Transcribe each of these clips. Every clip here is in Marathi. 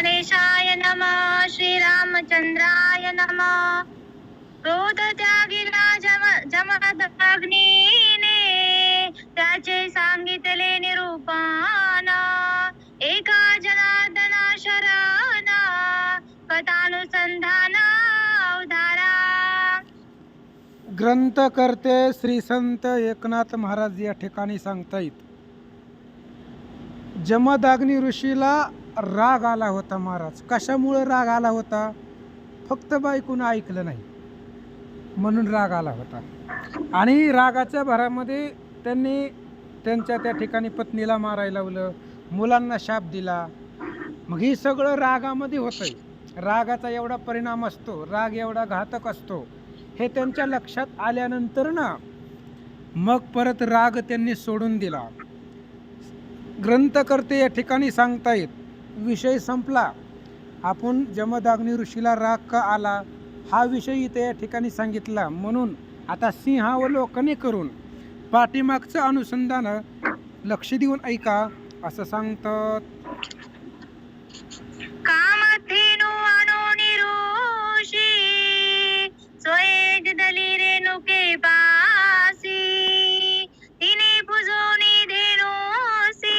गणेशाय नमः. श्रीरामचंद्राय नमः. क्रोध त्यागिला जमदग्नीने, त्याचे सांगितले निरूपण. एका जनार्दना शरणा, कथानुसंधान अवधारा. ग्रंथकर्ते श्री संत एकनाथ महाराज या ठिकाणी सांगतायत, जमदाग्नी ऋषीला राग आला होता. महाराज कशामुळे राग आला होता? फक्त बायकोनं ऐकलं नाही म्हणून राग आला होता. आणि रागाच्या भरामध्ये त्यांनी त्यांच्या त्या ठिकाणी पत्नीला मारायला लावलं, मुलांना शाप दिला. मग हे सगळं रागामध्ये होतंय. रागाचा एवढा परिणाम असतो, राग एवढा घातक असतो, हे त्यांच्या लक्षात आल्यानंतर ना मग परत राग त्यांनी सोडून दिला. ग्रंथकर्ते या ठिकाणी सांगतायत, विषय संपला. आपण जमदाग्नी ऋषीला राग का आला हा विषय इथे या ठिकाणी सांगितला. म्हणून आता सिंहावलोकने करून पाठीमागचं अनुसंधान लक्ष देऊन ऐका असं सांगतात. कामधेनु आणोनी ऋषी, स्वयं दली रेणुके पासी. तिने पुजोनी धेनुसी,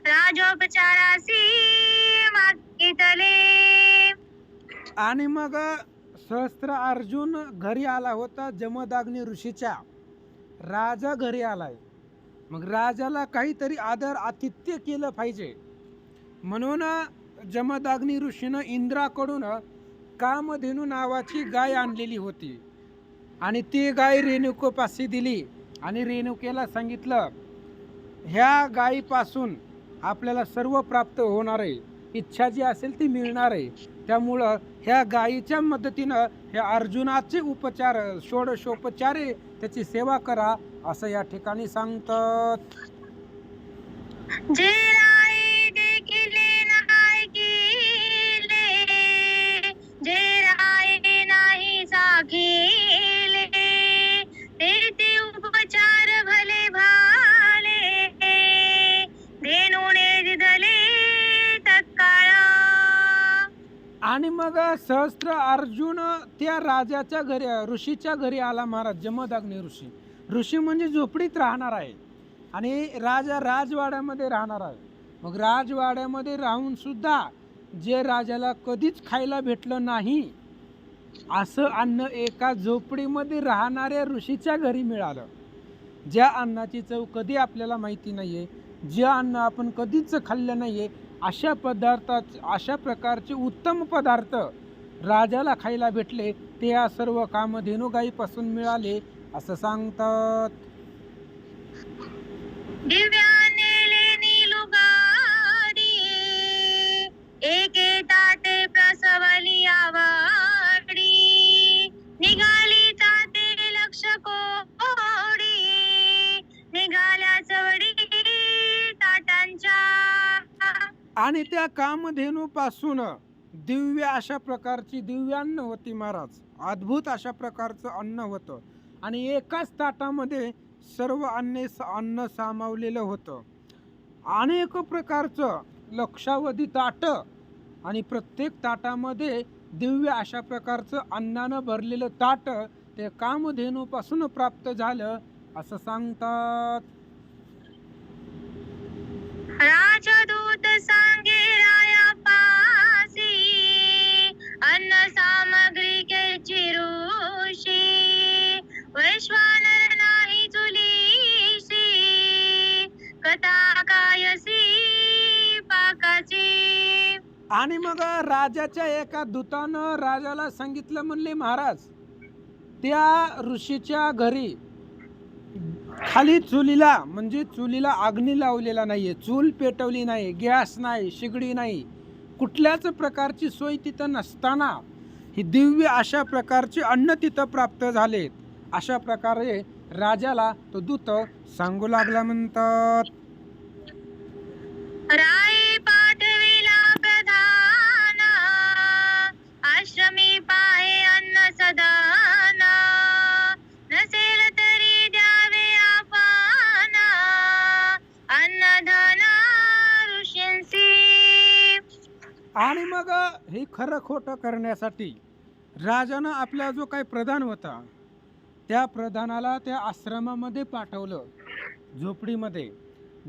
राजोपचारासी मागितले. आणि मग सहस्त्र अर्जुन घरी आला होता. जमदाग्नी ऋषीच्या राजा घरी आलाय. मग राजाला काहीतरी आदर आतिथ्य केलं पाहिजे म्हणून जमदाग्नी ऋषीनं इंद्राकडून कामधेनू नावाची गाय आणलेली होती. आणि ती गाय रेणुकेपाशी दिली. आणि रेणुकेला सांगितलं, ह्या गायीपासून आपल्याला सर्व प्राप्त होणार आहे, इच्छा जी असेल ती मिळणार आहे. त्यामुळं ह्या गायीच्या मदतीनं ह्या अर्जुनाचे उपचार, षोडशोपचारे त्याची सेवा करा असं या ठिकाणी सांगतात. जे राय देखिले नाही केले, जे राय नाही साखिले, ते उपचार भले भाले. धेनुने दिदले तत्काळ. आणि मग सहस्त्र अर्जुन त्या राजाच्या घरी, ऋषीच्या घरी आला. महाराज जमदाग्नी ऋषी, ऋषी म्हणजे झोपडीत राहणार आहे आणि राजा राजवाड्यामध्ये राहणार आहे. मग राजवाड्यामध्ये राहून सुद्धा जे राजाला कधीच खायला भेटलं नाही असं अन्न एका झोपडीमध्ये राहणाऱ्या ऋषीच्या घरी मिळालं. ज्या अन्नाची चव कधी आपल्याला माहिती नाही आहे, जे अन्न आपण कधीच खाल्लं नाही आहे, अशा प्रकारचे उत्तम पदार्थ राजाला खायला भेटले. ते या सर्व कामधेनू गायीपासून मिळाले असं सांगतात. दिव्याने लेनी लुगाडी, एके ताटे प्रसवली आवडी. निघाली ताटे लक्ष कोडी, निघाल्या चवडी ताटांच्या. आणि त्या कामधेनू पासून दिव्य अशा प्रकारची दिव्यान्न होती. महाराज अद्भुत अशा प्रकारचं अन्न होतं. आणि एकाच ताटामध्ये सर्व अन्न सामावलेलं होतं. अनेक प्रकारचं लक्षावधी ताट आणि प्रत्येक ताटामध्ये दिव्य अशा प्रकारचं अन्नानं भरलेलं ताट ते कामधेनूपासून प्राप्त झालं असं सांगतात. राजदूत सांगे राया पासी, अन्न सामग्री केची ऋषी. वैश्वानर नाही चुलीशी, कथा कायसी पाकाची. आणि मग राजाच्या एका दूतानं राजाला सांगितलं, म्हणले महाराज त्या ऋषीच्या घरी खाली चुलीला, म्हणजे चुलीला अग्नी लावलेला नाहीये, चूल पेटवली नाही, गॅस नाही, शिगडी नाही, कुठल्याच प्रकारची सोय तिथं नसताना ही दिव्य अशा प्रकारचे अन्न तिथं प्राप्त झाले. अशा प्रकारे राजाला तो दूत सांगू लागला म्हणतात. राई पाठविला प्रधान, आश्रमी पाहे अन्न सदान. नसेल तरी द्यावे आपण, अन्नधन ऋषींसी. आणि मग हे खरं खोटं करण्यासाठी राजानं आपला जो काही प्रधान होता त्या प्रधानाला त्या आश्रमामध्ये पाठवलं, झोपडीमध्ये.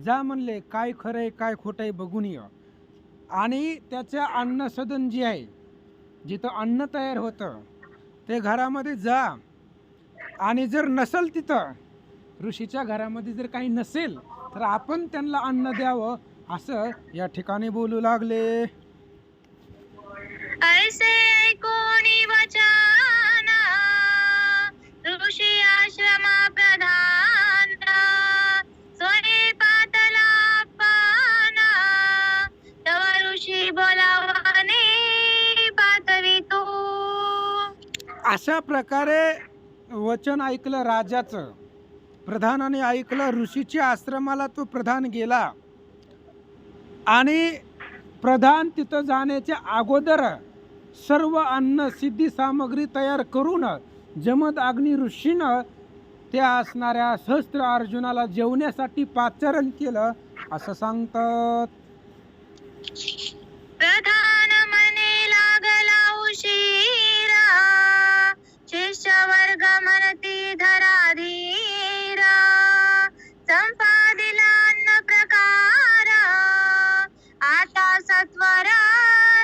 जा म्हणले, काय खरं आहे काय खोटं आहे बघून ये. आणि त्याच्या अन्नसदन जे आहे, जिथं अन्न तयार होतं ते घरामध्ये जा. आणि जर नसेल तिथं, ऋषीच्या घरामध्ये जर काही नसेल तर आपण त्यांना अन्न द्यावं, असं या ठिकाणी बोलू लागले. ऐसे ऐकोनी वचन ऋषी आश्रमा प्रधान स्वने पातला पाना तव ऋषी बोलावणे पातवितो. अशा प्रकारे वचन ऐकलं राजाचं, प्रधानाने ऐकलं. ऋषीच्या आश्रमाला तो प्रधान गेला आणि प्रधान तिथं जाण्याच्या अगोदर सर्व अन्न सिद्धी सामग्री तयार करून जमदग्नी ऋषीनं त्या असणाऱ्या सहस्त्र अर्जुनाला जेवण्यासाठी पाचारण केलं, असं सांगतात. प्रधान मने लागला उशीरा शिष्य वर्ग मनती धराधीरा संपादिला अन्न प्रकारा आता सत्वरा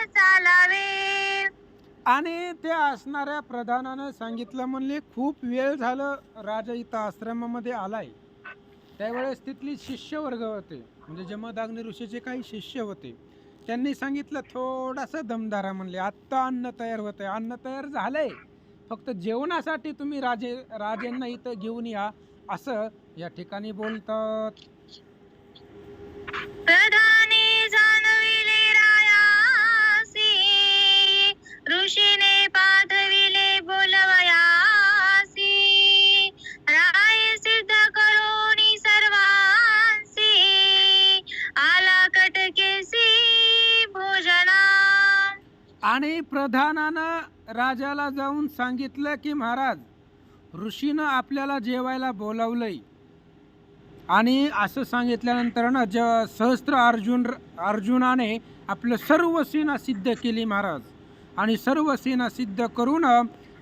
चालावे. आणि त्या असणाऱ्या प्रधानानं सांगितलं, म्हणले खूप वेळ झालं राजा इथं आश्रमामध्ये आलाय. त्यावेळेस तिथली शिष्य वर्ग होते, म्हणजे जमदग्नी ऋषीचे काही शिष्य होते. त्यांनी सांगितलं थोडासा दमदारा, म्हणले आत्ता अन्न तयार होतंय, अन्न तयार झालंय, फक्त जेवणासाठी तुम्ही राजांना इथं घेऊन या, असं या ठिकाणी बोलतात. प्रधानी जाणविले रायासी ऋषीने पाठविले बोलवयासी राय सिद्ध करोनी सर्वांसी आला कटकेसी भोजना. आणि प्रधानानं राजाला जाऊन सांगितलं की महाराज, ऋषीनं आपल्याला जेवायला बोलावलंय. आणि असं सांगितल्यानंतर ना सहस्त्र अर्जुनाने आपलं सर्व सेना सिद्ध केली महाराज. आणि सर्व सेना सिद्ध करून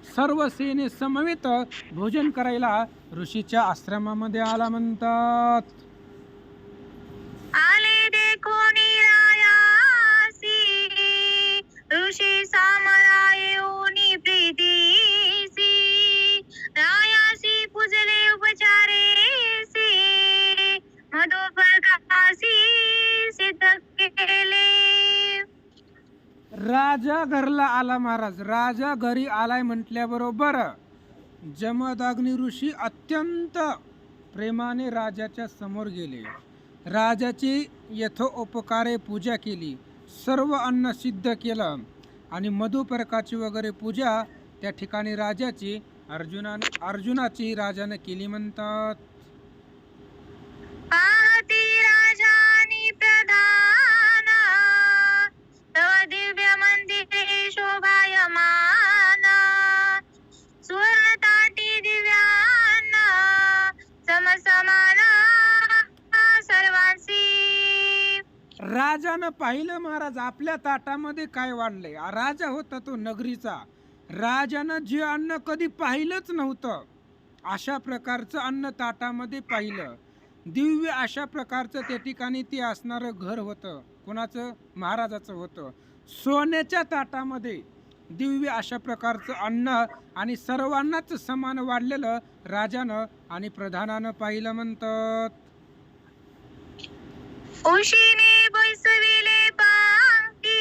सर्व सेने समवेत भोजन करायला ऋषीच्या आश्रमामध्ये आला म्हणतात. आले देखोनी रायासी ऋषी सामरायोनी प्रीतीसी रायासी पूजले उपचारेसी मधोपरकासी सिद्ध केले. राजा घरला आला महाराज. राजा घरी आलाय म्हटल्याबरोबर जमदग्नी ऋषी अत्यंत प्रेमाने राजाच्या समोर गेले. राजाची यथोपकारे पूजा केली, सर्व अन्न सिद्ध केलं आणि मधुपर्काची वगैरे पूजा त्या ठिकाणी राजाची अर्जुनाची राजाने केली म्हणतात. पाहती राजानी प्रधान तव दिव्य मंदिरे शोभायमान सुवर्ण ताटी दिव्यान्न समसमान सर्वांसी. राजानं पाहिलं महाराज, आपल्या ताटामध्ये काय वाढलंय. राजा होता तो नगरीचा. राजानं जे अन्न कधी पाहिलंच नव्हतं अशा प्रकारचं अन्न ताटामध्ये पाहिलं. दिव्य अशा प्रकारचं त्या ठिकाणी ते असणारं घर होतं. कोणाचं? महाराजाचं होतं. सोन्याच्या ताटामध्ये दिव्य अशा प्रकारचं अन्न आणि सर्वांनाच समान वाढलेलं राजानं आणि प्रधानानं पाहिलं म्हणतात. उशीने बैसविले पांक्ती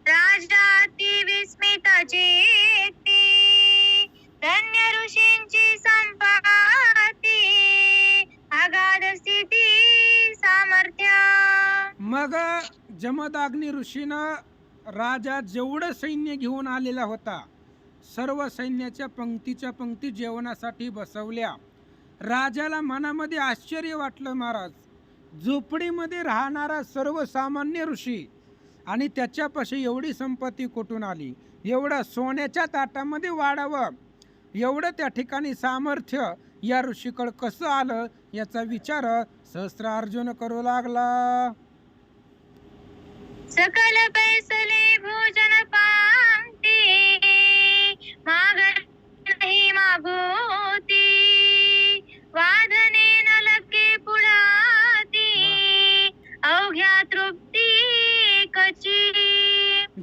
राजा अति विस्मित चेती धन्य ऋषींची संपत्ती अगाध स्थिती सामर्थ्य. मग जमदग्नी ऋषीनं राजा जेवढं सैन्य घेऊन आलेला होता, सर्व सैन्याच्या पंक्तीच्या पंक्ती जेवणासाठी बसवल्या. राजाला मनामध्ये आश्चर्य वाटलं महाराज. झोपडीमध्ये राहणारा सर्वसामान्य ऋषी आणि त्याच्यापाशी एवढी संपत्ती कुठून आली, एवढं सोन्याच्या ताटामध्ये वाढावं, एवढं त्या ठिकाणी सामर्थ्य या ऋषीकडं कसं आलं, याचा विचार सहस्त्र अर्जुन करू लागला. सकल पैसले भोजन पांगती, मागत नाही मागोती, वादने न लके पुढाती, अवघ्या तृप्ती कची.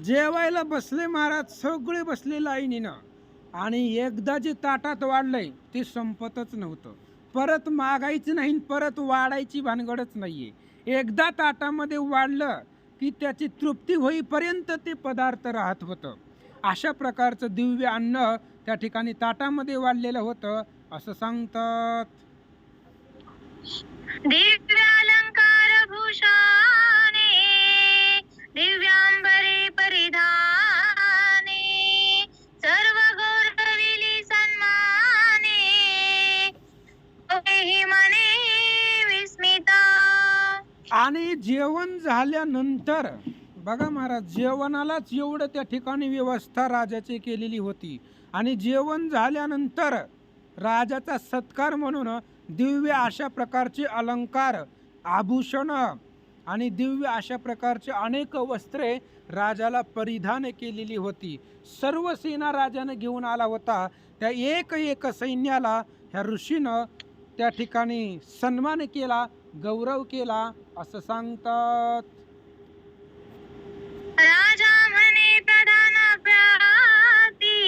जेवायला बसले महाराज, सगळे बसले लाईनीनं, आणि एकदा जे ताटात वाढलंय ते संपतच नव्हतं. परत मागायचं नाही, परत वाढायची भानगडच नाहीये. एकदा ताटामध्ये वाढलं की त्याची तृप्ती होईपर्यंत ते पदार्थ राहत होतं. अशा प्रकारचं दिव्य अन्न त्या ठिकाणी ताटामध्ये वाढलेलं होतं असं सांगतात. दिव्य अलंकार भूषाने, दिव्यांबरे परिधाने, सर्व गौरविली सन्माने, तोही मने विस्मिता. आणि जेवण झाल्यानंतर बघा महाराज, जेवणालाच एवढं त्या ठिकाणी व्यवस्था राजाची केलेली होती. आणि जेवण झाल्यानंतर राजाचा सत्कार म्हणून दिव्य अशा प्रकारचे अलंकार, आभूषण आणि दिव्य अशा प्रकारचे अनेक वस्त्रे राजाला परिधान केलेली होती. सर्व सेना राजाने घेऊन आला होता. त्या एक एक सैन्याला ह्या ऋषीनं त्या ठिकाणी सन्मान केला, गौरव केला असं सांगतात. राजा म्हणे प्रधान प्राती,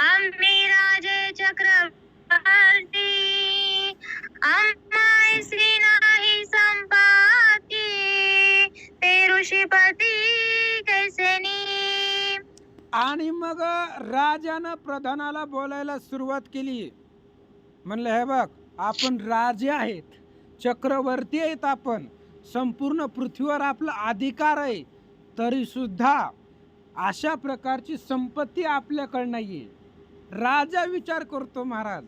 आम्ही राजे चक्रवर्ती, आम्हा श्री नाही संपाती, ते ऋषीपती कैसेनी. आणि मग राजानं प्रधानाला बोलायला सुरुवात केली. म्हणलं, हे बघ, आपण राजे आहेत, चक्रवर्ती आहेत, आपण संपूर्ण पृथ्वीवर आपला अधिकार आहे, तरी सुद्धा अशा प्रकारची संपत्ती आपल्याकडे नाहीये. राजा विचार करतो महाराज,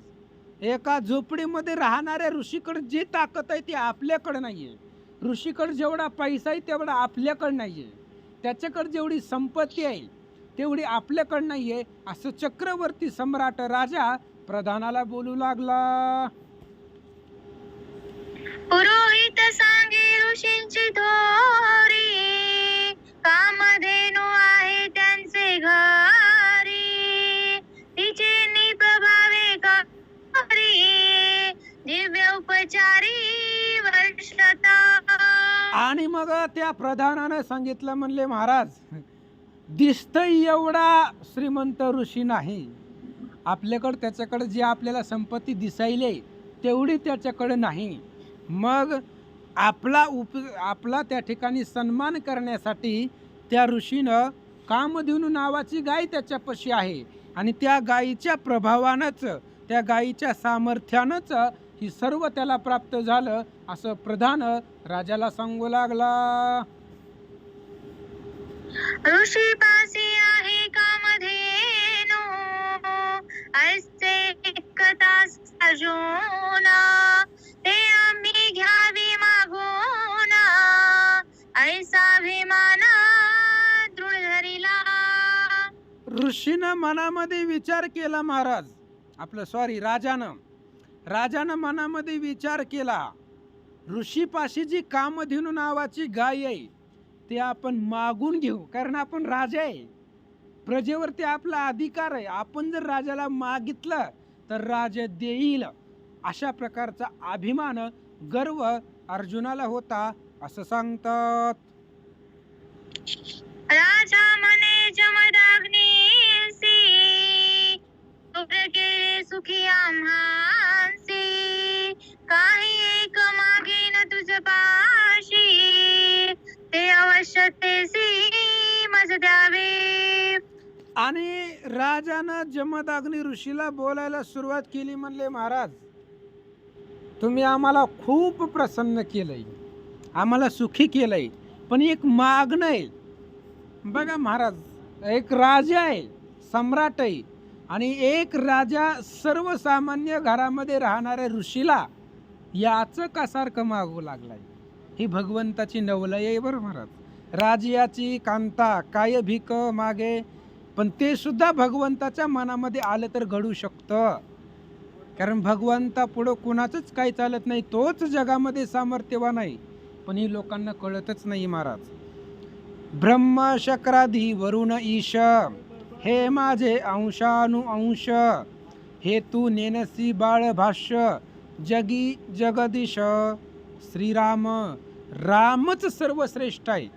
एका झोपडीमध्ये राहणाऱ्या ऋषीकडे जी ताकद आहे ती आपल्याकडे नाहीये. ऋषीकडे जेवढा पैसा आहे तेवढा आपल्याकडे नाहीये. त्याच्याकडे जेवढी संपत्ती आहे तेवढी आपल्याकडे नाहीये. असं चक्रवर्ती सम्राट राजा प्रधानाला बोलू लागला. पुरोहित सांगे ऋषींची थोरी, कामधेनू आहे त्यांचे घरी, तिचे निप्रभावे करी, दिव्य उपचारी वर्षता. आणि मग त्या प्रधानानं सांगितलं, म्हणले, महाराज, दिसतंय एवढा श्रीमंत ऋषी नाही आपल्याकडे. त्याच्याकडे जी आपल्याला संपत्ती दिसायले तेवढी त्याच्याकडे नाही. मग आपला त्या ठिकाणी सन्मान करण्यासाठी त्या ऋषीनं कामधेनू नावाची गाय त्याच्यापाशी आहे. आणि त्या गायीच्या प्रभावानंच, त्या गायीच्या सामर्थ्यानंच ही सर्व त्याला प्राप्त झालं असं प्रधान राजाला सांगू लागला. ऋषी पासी आहे कामधेनू, ऐसे कथा सजूना, ते आम्ही घ्यावी मागूना, ऐसा अभिमान दृढ धरिला. ऋषीनं मनामध्ये विचार केला महाराज, राजानं मनामध्ये विचार केला, ऋषीपाशी जी कामधेनू नावाची गाय आहे ते आपण मागून घेऊ, कारण आपण राजा आहे, प्रजेवरती आपला अधिकार आहे. आपण जर राजाला मागितलं तर राजा देईल. अशा प्रकारचा अभिमान, गर्व अर्जुनाला होता असं सांगतात. राजा म्हणे जमदग्नीसी, शुभ्र केले सुखी आम्हासी, काही एक मागेन तुझ पाशी, ते अवश्य तेसी मज द्यावे. आणि राजानं जमदग्नी ऋषीला बोलायला सुरुवात केली. म्हणले, महाराज, तुम्ही आम्हाला खूप प्रसन्न केलंय, आम्हाला सुखी केलंय, पण एक मागणं आहे. बघा महाराज, एक राजा आहे, सम्राट आहे, आणि एक राजा सर्वसामान्य घरामध्ये राहणाऱ्या ऋषीला याचकासारखं मागू लागलाय. ही भगवंताची नवलय आहे बरं महाराज. राजयाची कांता काय भीक मागे, पण ते सुद्धा भगवंताच्या मनामध्ये आलं तर घडू शकतं. कारण भगवंता पुढं कुणाचंच काही चालत नाही, तोच जगामध्ये सामर्थ्यवान आहे. पण ही लोकांना कळतच नाही महाराज. ब्रह्म शक्रादी वरुण ईश, हे माझे अंशानुअंश, हे तू नेनसी बाळ भाष्य, जगी जगदीश. श्रीराम, रामच सर्वश्रेष्ठ आहे,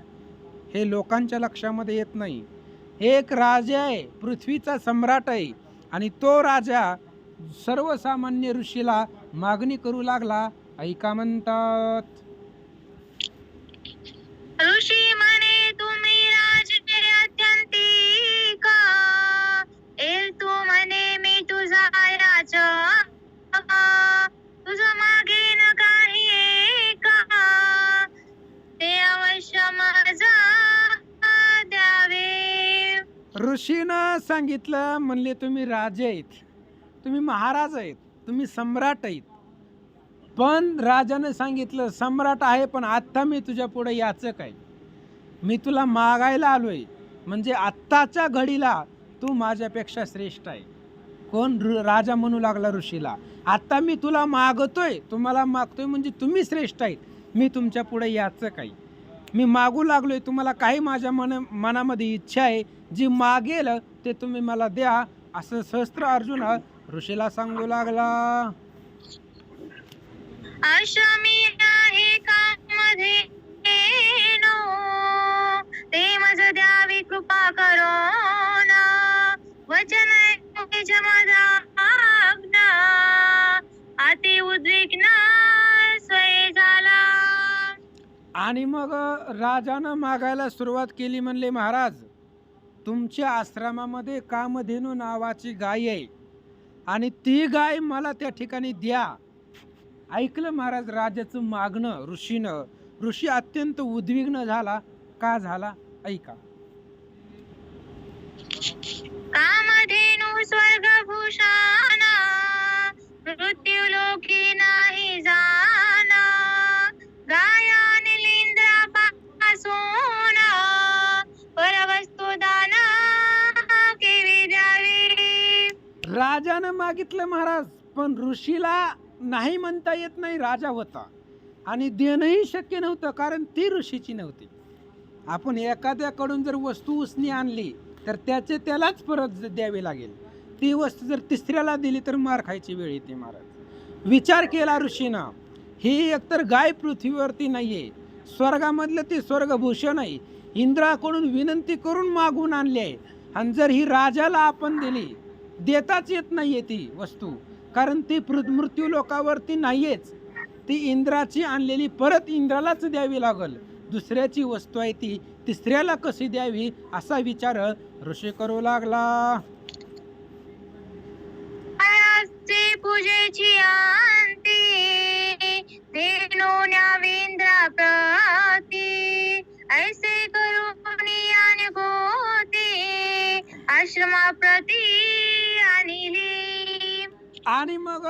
हे लोकांच्या लक्षामध्ये येत नाही. एक राजा आहे, पृथ्वीचा सम्राट आहे, आणि तो राजा सर्वसामान्य ऋषीला मागणी करू लागला. ऐका म्हणतात. ऋषी म्हणे तुम्ही राजे अत्यंतिका, एल तू म्हणे मी तुझा राजा, तुझ मागे न काही का, ते अवश्य माझा द्यावे. ऋषीनं सांगितलं, म्हणले तुम्ही राजे आहेत, तुम्ही महाराज आहेत, तुम्ही सम्राट आहेत. पण राजानं सांगितलं, सम्राट आहे पण आत्ता मी तुझ्या पुढे याचक आहे, मी तुला मागायला आलोय, म्हणजे आत्ताच्या घडीला तू माझ्यापेक्षा श्रेष्ठ आहे. कोण? राजा म्हणू लागला ऋषीला, आता मी तुला मागतोय, तुम्हाला मागतोय म्हणजे तुम्ही श्रेष्ठ आहेत, मी तुमच्या पुढे याचक आहे, मी मागू लागलोय, तुम्हाला काही माझ्या मनामध्ये इच्छा आहे, जी मागेल ते तुम्ही मला द्या, असं सहस्त्र अर्जुन ऋषीला सांगू लागला. अशमी आहे कामध्ये ते मज द्यावी कृपा करून, वचन जमदाग्ना, अति उद्विग्न स्वय झाला. आणि मग राजानं मागायला सुरुवात केली. म्हणले, महाराज तुमच्या आश्रमामध्ये कामधेनू नावाची गाय आहे, आणि ती गाय मला त्या ठिकाणी द्या. ऐकलं महाराज राजाचं मागणं ऋषीनं. ऋषी अत्यंत उद्विग्न झाला. का झाला? ऐका. कामधेनु स्वर्गभूषण, मृत्यू लोकी नाही जाना, गाया निलिंद्रापासून परवस्तू दान केवी द्यावी. राजानं मागितलं महाराज, पण ऋषीला नाही म्हणता येत नाही, राजा होता, आणि देणंही शक्य नव्हतं, कारण ती ऋषीची नव्हती. आपण एखाद्याकडून जर वस्तू उसनी आणली तर त्याचे त्यालाच परत द्यावी लागेल. ती वस्तू जर तिसऱ्याला दिली तर मार खायची वेळ येते. महाराज विचार केला ऋषीनं, ही एकतर गाय पृथ्वीवरती नाहीये, स्वर्गामधलं ती स्वर्गभूषण आहे, इंद्राकडून विनंती करून मागून आणली आहे, आणि जर ही राजाला आपण दिली, देताच येत नाहीये ती वस्तू, कारण ती मृत्यू लोकावरती नाहीयेच, ती इंद्राची आणलेली परत इंद्रालाच द्यावी लागल. दुसऱ्याची वस्तू आहे ती तिसऱ्याला कशी द्यावी, असा विचार ऋषी करू लागला. पूजेची अंती देनोन्याविंद्रा प्रती, ऐसे करुणी अनुभूती आश्रमाप्रती आणली. आणि मग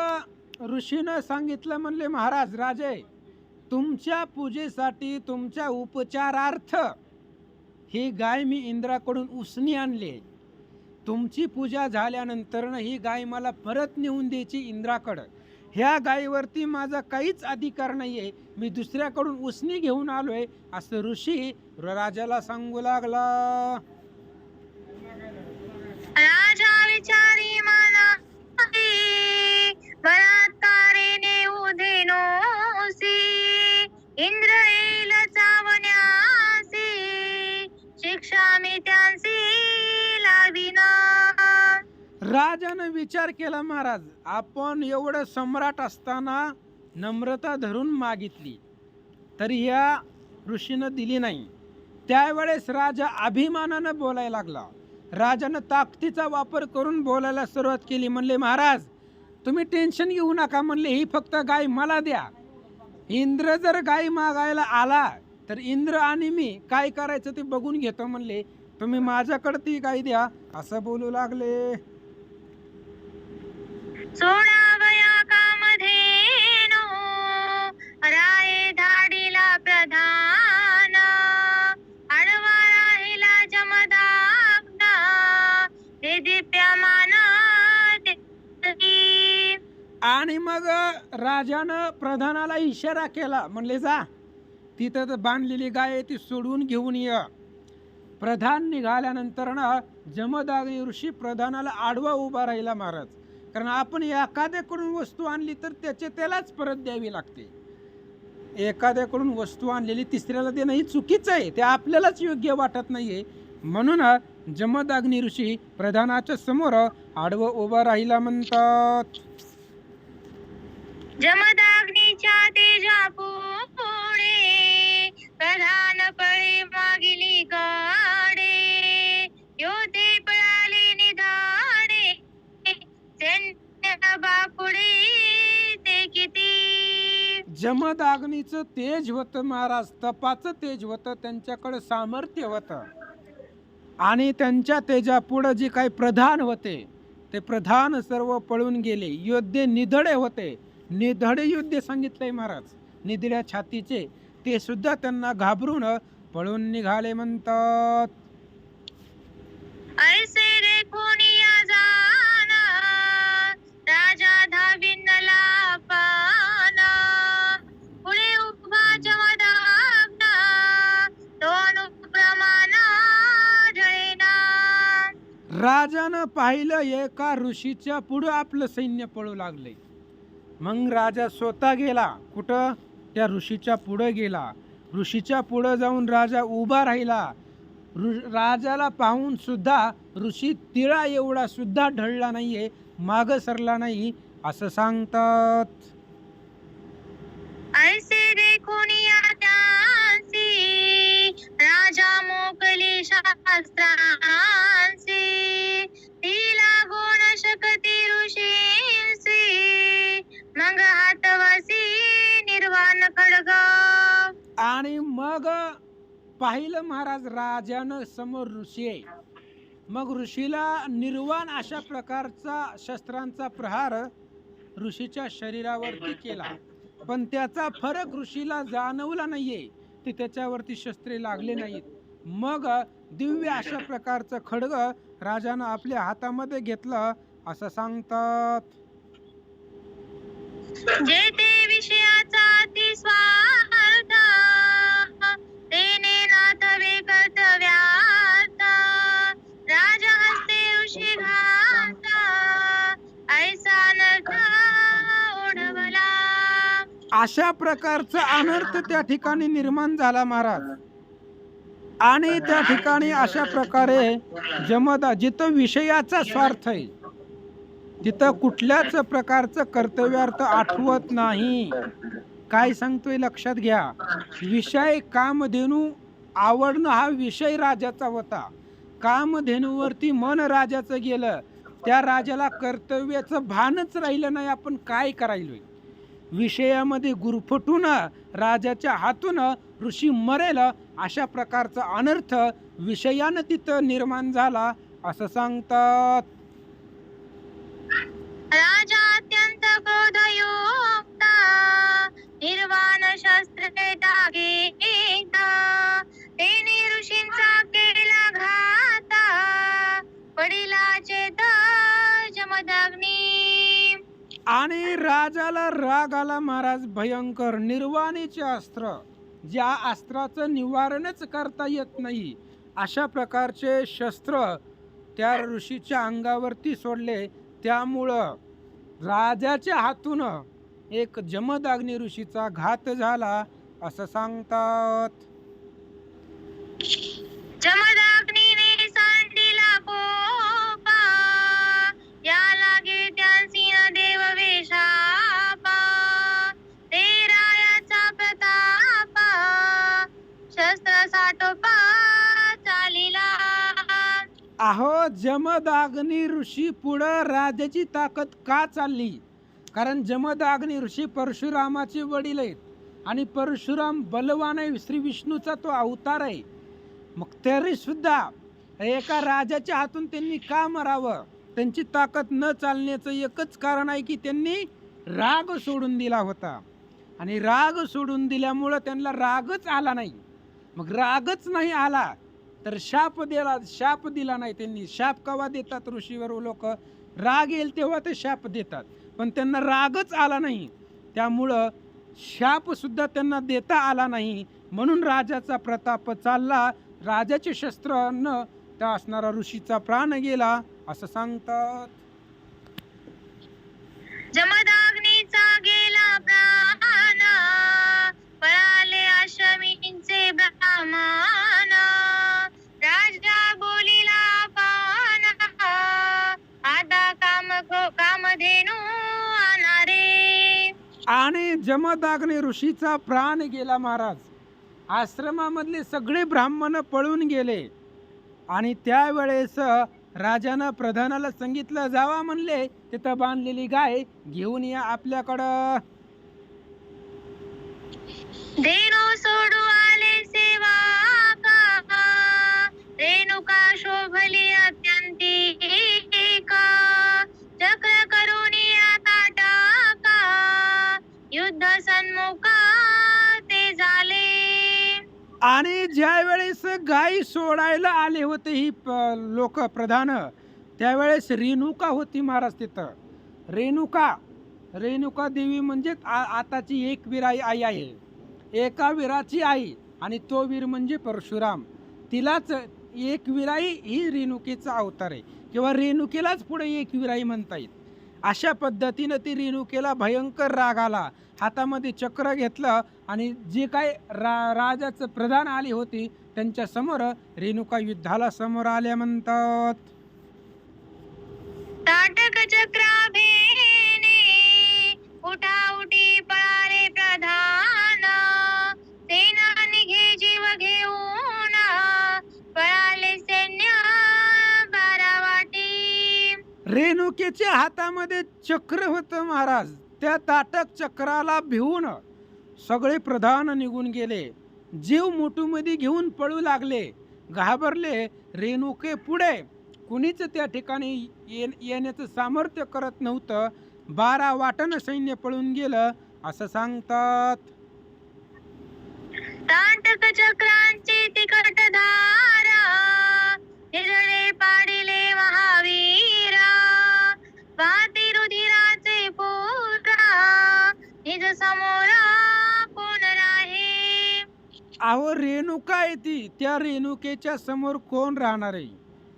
ऋषीनं सांगितलं, म्हणले, महाराज राजे, तुमच्या पूजेसाठी, तुमच्या उपचारार्थ ही गाय मी इंद्राकडून उसनी आणली. तुमची पूजा झाल्यानंतर ही गाय मला परत नेऊन द्यायची इंद्राकडं. ह्या गायीवरती माझा काहीच अधिकार नाहीये, मी दुसऱ्याकडून उसनी घेऊन आलोय, असं ऋषी राजाला सांगू लागला. राजा विचारी मना बलात्कारेने उधेनोसी, इंद्र येईल चावण्यासी, शिक्षा मी त्यांची लाविना. राजानं विचार केला, महाराज आपण एवढं सम्राट असताना नम्रता धरून मागितली, तरी या ऋषीनं दिली नाही. त्यावेळेस राजा अभिमानानं बोलायला लागला. राजानं ताकदीचा वापर करून बोलायला सुरुवात केली. म्हणले, महाराज तुम्ही टेन्शन घेऊ नका, म्हणले, ही फक्त गाय मला द्या. इंद्र जर गाय मागायला आला तर इंद्र आणि मी काय करायचं ते बघून घेतो, म्हणले, तुम्ही माझ्याकडे ती गाय द्या, असं बोलू लागले. सोडावया कामधेनो, राये धाडीला प्रधान, आडवा राहिला जमदाग्ना, ते दिप्यमान तेजस्वी. आणि मग राजानं प्रधानाला इशारा केला. म्हणले, जा तिथं बांधलेली गाय आहे ती सोडून घेऊन ये. प्रधान निघाल्यानंतर ना जमदाग्नी ऋषी प्रधानाला आडवा उभा राहिला महाराज. कारण आपण एखाद्याकडून वस्तू आणली तर त्यालाच परत द्यावी लागते. एखाद्याकडून वस्तू आणलेली तिसऱ्याला देणं ही चुकीचं आहे, ते आपल्यालाच योग्य वाटत नाहीये. म्हणून जमदाग्नी ऋषी प्रधानाच्या समोर आडवं उभा राहिला म्हणतात. जमदाग्नीच्या तेजा पुढे प्रधान पळे मागिली काडे, योधे पळाले निधाडे, सैन्य बापुडे ते किती. जमदाग्नीचं तेज होतं महाराज, तपाचं तेज होतं, त्यांच्याकडे सामर्थ्य होतं. आणि त्यांच्या तेजापुढं जे काही प्रधान होते ते प्रधान सर्व पळून गेले. योद्धे निधडे होते, निधडे योद्धे सांगितलंय महाराज, निधड्या छातीचे, ते सुद्धा त्यांना घाबरून पळून निघाले म्हणतात. ऐसे देखून या जाना, राजा धाविनला पाना, पुढे उभा जमदाग्ना, दोन प्रमाणा जळेना. राजानं पाहिलं एका ऋषीच्या पुढं आपलं सैन्य पळू लागले. मग राजा स्वतः गेला कुठं, त्या ऋषीच्या पुढं गेला. ऋषीच्या पुढं जाऊन राजा उभा राहिला. राजाला पाहून सुद्धा ऋषी तिळा एवढा सुद्धा ढळला नाहीये, माग सरला नाही असं सांगतात. ऐसे देखून या त्यांसी, राजा मोकली शास्त्रांसी, तिला गुण शकती ऋषींसी, मग हातवासी निर्वाण खड्ग. आणि मग पाहिलं महाराज राजानं समोर ऋषी आहे. मग ऋषीला निर्वाण अशा प्रकारचा शस्त्रांचा प्रहार ऋषीच्या शरीरावरती केला, पण त्याचा फरक ऋषीला जाणवला नाहीये, ते त्याच्यावरती शस्त्रे लागले नाहीत. मग दिव्य अशा प्रकारचं खड्ग राजानं आपल्या हातामध्ये घेतलं असं सांगतात. जेते विषयाचा अति स्वार्थ, तेने नाथवे कर्तव्यार्थ, राजा हस्ते ऋषी घाता, ऐसा नर्थ ओढवला. अशा प्रकारचा अनर्थ त्या ठिकाणी निर्माण झाला महाराज. आणि त्या ठिकाणी अशा प्रकारे जिथं विषयाचा स्वार्थ आहे, तिथं कुठल्याच प्रकारचं कर्तव्यार्थ आठवत नाही. काय सांगतोय लक्षात घ्या. विषय कामधेनू आवडणं हा विषय राजाचा होता. कामधेनूवरती मन राजाचं गेलं, त्या राजाला कर्तव्याचं भानच राहिलं नाही, आपण काय करायलोय. विषयामध्ये गुरफटून राजाच्या हातून ऋषी मरेल अशा प्रकारचा अनर्थ विषयानं तिथं निर्माण झाला असं सांगतात. राजा अत्यंत क्रोधयुक्त, निर्वाण शस्त्रे घेता, तेने ऋषींचा केला घाता, पडिला चेत जमदाग्नी. आणि राजाला राग आला महाराज भयंकर. निर्वाणीचे अस्त्र, ज्या अस्त्राचं निवारणच करता येत नाही अशा प्रकारचे शस्त्र त्या ऋषीच्या अंगावरती सोडले. त्यामुळं राजाच्या हातून एक जमदाग्नी ऋषीचा घात झाला असं सांगतात. जमदाग्नीने सांडिला कोपा, या लागे त्यांसी न देव वेशापा, ते रायाचा प्रतापा, शस्त्र साठोपा चालिला. अहो जमदाग्नी ऋषी पुढं राजाची ताकद का चालली? कारण जमदाग्नी ऋषी परशुरामाचे वडील आहेत आणि परशुराम बलवान आहे, श्री विष्णूचा तो अवतार आहे. मग तरी सुद्धा एका राजाच्या हातून त्यांनी का मरावं? त्यांची ताकद न चालण्याचं एकच कारण आहे की त्यांनी राग सोडून दिला होता. आणि राग सोडून दिल्यामुळं त्यांना रागच आला नाही. मग रागच नाही आला तर शाप दिला नाही त्यांनी. शाप केव्हा देतात ऋषीवर लोक? राग येईल तेव्हा ते शाप देतात, पण त्यांना रागच आला नाही, त्यामुळं शाप सुद्धा त्यांना देता आला नाही. म्हणून राजाचा प्रताप चालला राजाचे शस्त्र न त्या असणारा ऋषीचा प्राण गेला असं सांगतात. जमदाग्नीचा गेला प्राण, पळाले अश्वमींचे ब्राह्मण. राजा बोलिला पान, आता कामधेनू आणारे. आणि जमदाग्नी ऋषीचा प्राण गेला महाराज. आश्रमामधले सगळे ब्राह्मण पळून गेले आणि त्यावेळेस राजानं प्रधानाला सांगितलं, जावा म्हणले तिथं बांधलेली गाय घेऊन या आपल्याकडं. धेनू सोडू आले सेवा का, रेणुका शोभली अत्यंतिका. चक्र करून आता टाका, युद्ध सन्मुखा ते झाले. आणि ज्या वेळेस गाय सोडायला आले होते ही लोक प्रधान, त्यावेळेस रेणुका होती महाराज तिथं. रेणुका देवी म्हणजे आताची एक वीर आई आहे, एका वीराची आई, आणि तो वीर म्हणजे परशुराम. तिलाच एक वीराई ही रेणुकेचा अवतार आहे, किंवा रेणुकेलाच पुढे एक वीराई म्हणता येईल. अशा पद्धतीनं ती रेणुकेला भयंकर राग आला, हातामध्ये चक्र घेतलं आणि जे काय राजाचं प्रधान आली होती त्यांच्या समोर रेणुका युद्धाला समोर आल्या म्हणतात. ताटक चक्राभेने उठाउठी पळाले प्रधान, सेना निघे जीव घेऊन पळाले सैन्य बारावाटी. रेणुकेच्या हातामध्ये चक्र होतं महाराज. त्या ताटक चक्राला भिवून सगळे प्रधान निघून गेले, जीव मुठीमध्ये घेऊन पळू लागले, घाबरले. रेणुके पुढे कुणीच त्या ठिकाणी येण्याचं सामर्थ्य करत नव्हतं. 12 वाटन सैन्य पळून गेलं असं सांगतात. ताटक चक्रांची तिकट धारा, हिरडे पाडिले महावीरा. वाती रुधिराचे पोटा, निज समोरा कोण राहे. अहो रेणुका येते, त्या रेणुकेच्या समोर कोण राहणार आहे.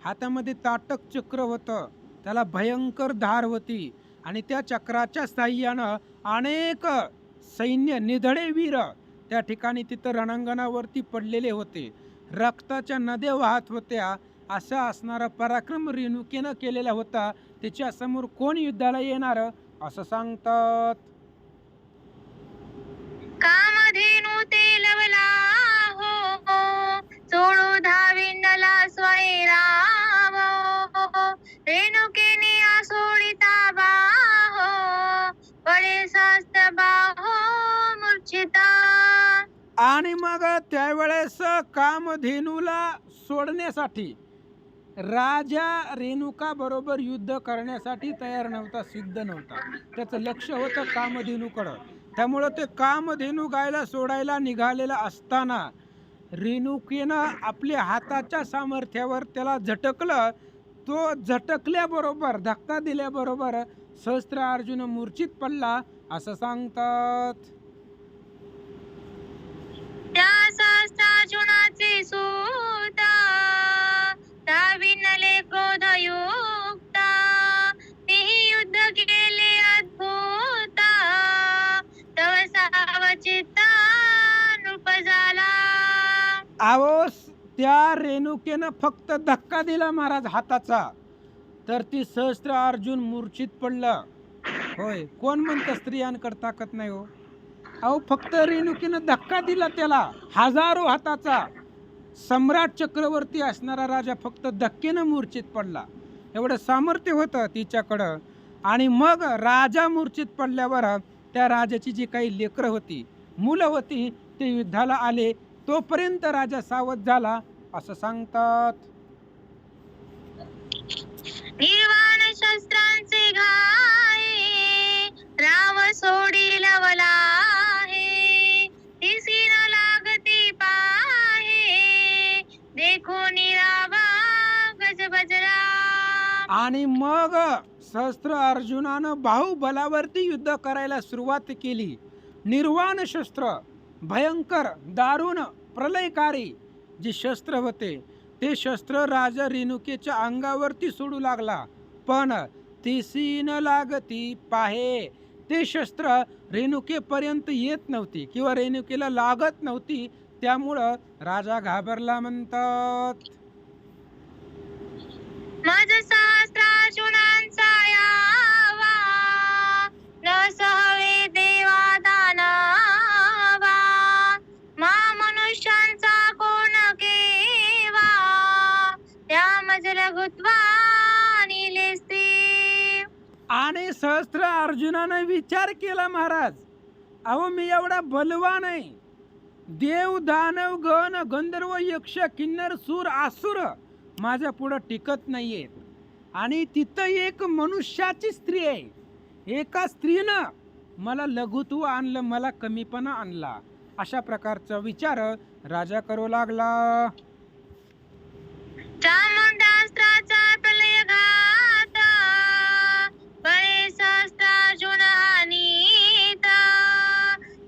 हातामध्ये ताटक चक्र होतं, त्याला भयंकर धार होती, आणि त्या चक्राच्या साह्यानं अनेक सैन्य निधडे वीर त्या ठिकाणी तिथं रणांगणावरती पडलेले होते, रक्ताच्या नद्या वाहत होत्या. असा असणारा पराक्रम रेणुकेनं केलेला होता. त्याच्या समोर कोण युद्धाला येणार असं सांगतात. कामधेनू ते लवला हो, सोडू धाविंडला स्वैराव. रेणुकेने सोडिता बाहो, पडे शास्त्र बाहो मूर्छिता. आणि मग त्यावेळेस कामधेनूला सोडण्यासाठी राजा रेणुका बरोबर युद्ध करण्यासाठी तयार नव्हता, सिद्ध नव्हता. त्याचं लक्ष होतं कामधेनूकडं. त्यामुळं ते कामधेनू गायला सोडायला निघालेला असताना रेणुकेनं आपल्या हाताच्या सामर्थ्यावर त्याला झटकलं. तो झटकल्याबरोबर, धक्का दिल्याबरोबर सहस्त्र अर्जुन मूर्छित पडला असं सांगतात. त्या सहस्त्रार्जुनाचे सूता, धाविनले क्रोधयुक्ता. तेही युद्ध केले अद्भुता, तव सावचित्ता नृप झाला. अहो त्या रेणुकेनं फक्त धक्का दिला महाराज हाताचा, तर ती सहस्त्र अर्जुन मूर्छित पडलं. होय, कोण म्हणतं स्त्रियांकडे ताकद नाही हो. अहो फक्त रेणुकेनं धक्का दिला त्याला, हजारो हाताचा सम्राट चक्रवर्ती असणारा राजा फक्त धक्केनं मूर्छित पडला. एवढं सामर्थ्य होतं तिच्याकडं. आणि मग राजा मूर्छित पडल्यावर त्या राजाची जी काही लेकरं होती, मुलं होती, ते युद्धाला आले. तोपर्यंत राजा सावध झाला असं सांगतात. निर्वाण शस्त्रांचे घाये, राव सोडी लवला आहे. तिसी न लागती पाहे, देखो निरावा गजबजरा. आणि मग सहस्त्र अर्जुनानं बाहुबलावरती युद्ध करायला सुरुवात केली. निर्वाण शस्त्र, भयंकर, दारुण, प्रलयकारी, जे शस्त्र होते ते शस्त्र राजा रेणुकेच्या अंगावरती सोडू लागला, पण तिसी न लागती पाहे, ते शस्त्र रेणुकेपर्यंत येत नव्हती किंवा रेणुकेला लागत नव्हती. त्यामुळं राजा घाबरला म्हणतात. मज सहस्त्रार्जुनांचा यावा, न सहवे देवा दानवा, मा मनुष्यांचा कोण केवा, त्या मज लघुत्वा निलेस्ते. आणि सहस्त्र अर्जुनाने विचार केला, महाराज अहो मी एवढा बलवान आहे, देव दानव गण गंधर्व यक्ष किन्नर सूर आसुर माझ्या पुढं टिकत नाहीयेत, आणि तिथं एक मनुष्याची स्त्री आहे, एका स्त्रीनं मला लघुत्व आणलं, मला कमीपणा आणला. अशा प्रकारचा विचार राजा करू लागला. चामुंडास्त्राचा प्रलय घात, बळे सहस्त्रार्जुन अनीत,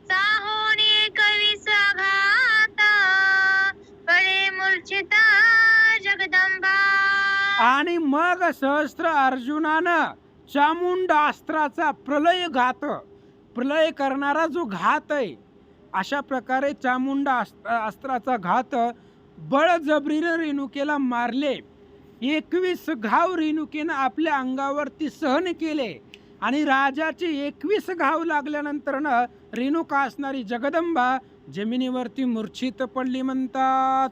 साहोनी 21 घात, बळे मूर्छित जगदंबा. आणि मग सहस्त्र अर्जुनानं चामुंड अस्त्राचा प्रलय करणारा जो घात आहे, अशा प्रकारे चामुंड अस्त्राचा घात बळजबरीनं रेणुकेला मारले. 21 घाव रेणुकेनं आपल्या अंगावरती सहन केले, आणि राजाचे 21 घाव लागल्यानंतर रेणुका असणारी जगदंबा जमिनीवरती मूर्छित पडली म्हणतात.